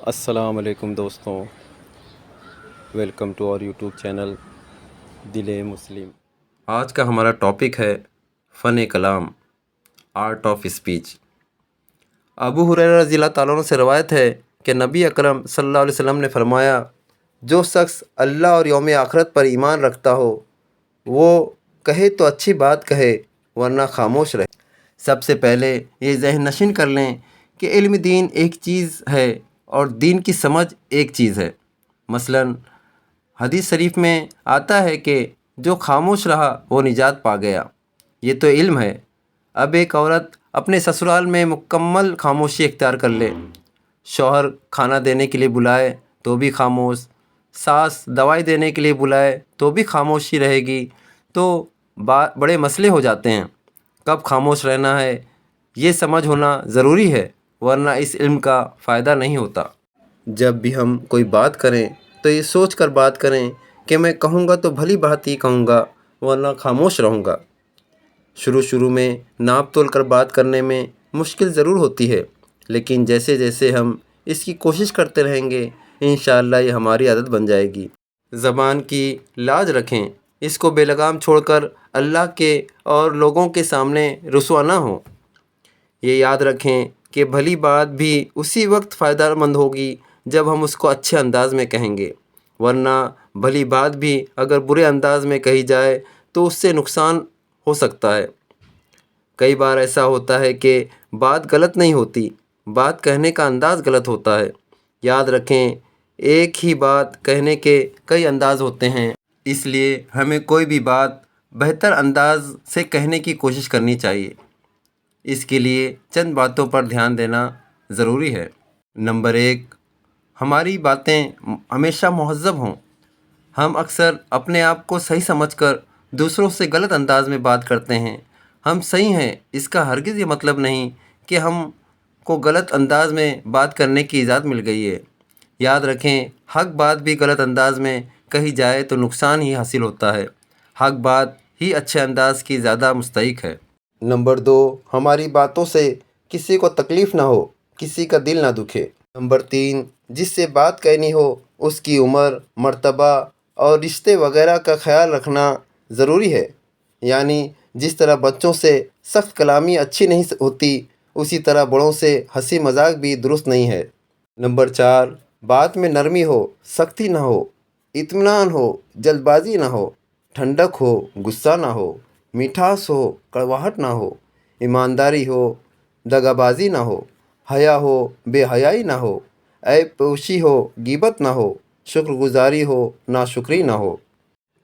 السلام علیکم دوستوں، ویلکم ٹو اور یوٹیوب چینل دل مسلم۔ آج کا ہمارا ٹاپک ہے فن کلام، آرٹ آف اسپیچ۔ ابو ہریرہ رضی اللہ تعالیٰ عنہ سے روایت ہے کہ نبی اکرم صلی اللہ علیہ وسلم نے فرمایا، جو شخص اللہ اور یوم آخرت پر ایمان رکھتا ہو وہ کہے تو اچھی بات کہے ورنہ خاموش رہے۔ سب سے پہلے یہ ذہن نشین کر لیں کہ علم دین ایک چیز ہے اور دین کی سمجھ ایک چیز ہے۔ مثلا حدیث شریف میں آتا ہے کہ جو خاموش رہا وہ نجات پا گیا، یہ تو علم ہے۔ اب ایک عورت اپنے سسرال میں مکمل خاموشی اختیار کر لے، شوہر کھانا دینے کے لیے بلائے تو بھی خاموش، ساس دوائی دینے کے لیے بلائے تو بھی خاموشی رہے گی، تو بڑے مسئلے ہو جاتے ہیں۔ کب خاموش رہنا ہے یہ سمجھ ہونا ضروری ہے، ورنہ اس علم کا فائدہ نہیں ہوتا۔ جب بھی ہم کوئی بات کریں تو یہ سوچ کر بات کریں کہ میں کہوں گا تو بھلی بات ہی کہوں گا ورنہ خاموش رہوں گا۔ شروع میں ناپ تول کر بات کرنے میں مشکل ضرور ہوتی ہے، لیکن جیسے جیسے ہم اس کی کوشش کرتے رہیں گے انشاءاللہ یہ ہماری عادت بن جائے گی۔ زبان کی لاج رکھیں، اس کو بے لگام چھوڑ کر اللہ کے اور لوگوں کے سامنے رسوا نہ ہوں۔ یہ یاد رکھیں کہ بھلی بات بھی اسی وقت فائدہ مند ہوگی جب ہم اس کو اچھے انداز میں کہیں گے، ورنہ بھلی بات بھی اگر برے انداز میں کہی جائے تو اس سے نقصان ہو سکتا ہے۔ کئی بار ایسا ہوتا ہے کہ بات غلط نہیں ہوتی، بات کہنے کا انداز غلط ہوتا ہے۔ یاد رکھیں ایک ہی بات کہنے کے کئی انداز ہوتے ہیں، اس لیے ہمیں کوئی بھی بات بہتر انداز سے کہنے کی کوشش کرنی چاہیے۔ اس کے لیے چند باتوں پر دھیان دینا ضروری ہے۔ نمبر 1، ہماری باتیں ہمیشہ مہذب ہوں۔ ہم اکثر اپنے آپ کو صحیح سمجھ کر دوسروں سے غلط انداز میں بات کرتے ہیں۔ ہم صحیح ہیں اس کا ہرگز یہ مطلب نہیں کہ ہم کو غلط انداز میں بات کرنے کی اجازت مل گئی ہے۔ یاد رکھیں حق بات بھی غلط انداز میں کہی جائے تو نقصان ہی حاصل ہوتا ہے، حق بات ہی اچھے انداز کی زیادہ مستحق ہے۔ نمبر 2، ہماری باتوں سے کسی کو تکلیف نہ ہو، کسی کا دل نہ دکھے۔ نمبر 3، جس سے بات کہنی ہو اس کی عمر، مرتبہ اور رشتے وغیرہ کا خیال رکھنا ضروری ہے۔ یعنی جس طرح بچوں سے سخت کلامی اچھی نہیں ہوتی، اسی طرح بڑوں سے ہنسی مذاق بھی درست نہیں ہے۔ نمبر 4، بات میں نرمی ہو، سختی نہ ہو، اطمینان ہو، جلد بازی نہ ہو، ٹھنڈک ہو، غصہ نہ ہو، مٹھاس ہو، کڑواہٹ نہ ہو، ایمانداری ہو، دغا بازی نہ ہو، حیا ہو، بے حیائی نہ ہو، عیب پوشی ہو، غیبت نہ ہو، شکر گزاری ہو، ناشکری نہ ہو۔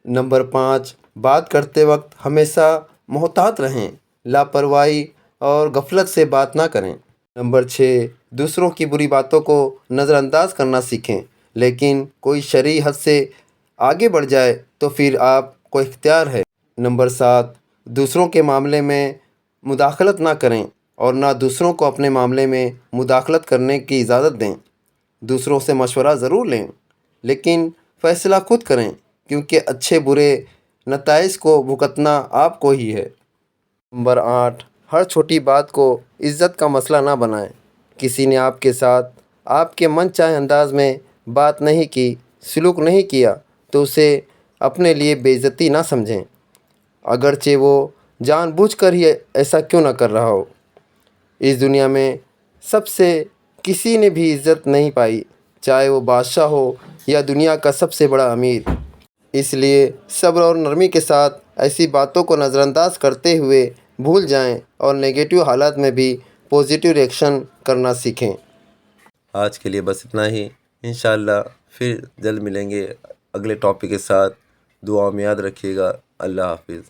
نمبر 5، بات کرتے وقت ہمیشہ محتاط رہیں، لاپرواہی اور غفلت سے بات نہ کریں۔ نمبر 6، دوسروں کی بری باتوں کو نظر انداز کرنا سیکھیں، لیکن کوئی شرعی حد سے آگے بڑھ جائے تو پھر آپ کو اختیار ہے۔ نمبر 7، دوسروں کے معاملے میں مداخلت نہ کریں اور نہ دوسروں کو اپنے معاملے میں مداخلت کرنے کی اجازت دیں۔ دوسروں سے مشورہ ضرور لیں، لیکن فیصلہ خود کریں، کیونکہ اچھے برے نتائج کو بھگتنا آپ کو ہی ہے۔ نمبر 8، ہر چھوٹی بات کو عزت کا مسئلہ نہ بنائیں۔ کسی نے آپ کے ساتھ آپ کے من چاہے انداز میں بات نہیں کی، سلوک نہیں کیا تو اسے اپنے لیے بے عزتی نہ سمجھیں، اگرچہ وہ جان بوجھ کر ہی ایسا کیوں نہ کر رہا ہو۔ اس دنیا میں سب سے کسی نے بھی عزت نہیں پائی، چاہے وہ بادشاہ ہو یا دنیا کا سب سے بڑا امیر۔ اس لیے صبر اور نرمی کے ساتھ ایسی باتوں کو نظر انداز کرتے ہوئے بھول جائیں اور نگیٹو حالات میں بھی پازیٹیو ریئیکشن کرنا سیکھیں۔ آج کے لیے بس اتنا ہی، انشاءاللہ پھر جلد ملیں گے اگلے ٹاپک کے ساتھ۔ دعا میں یاد رکھیے گا۔ اللہ حافظ۔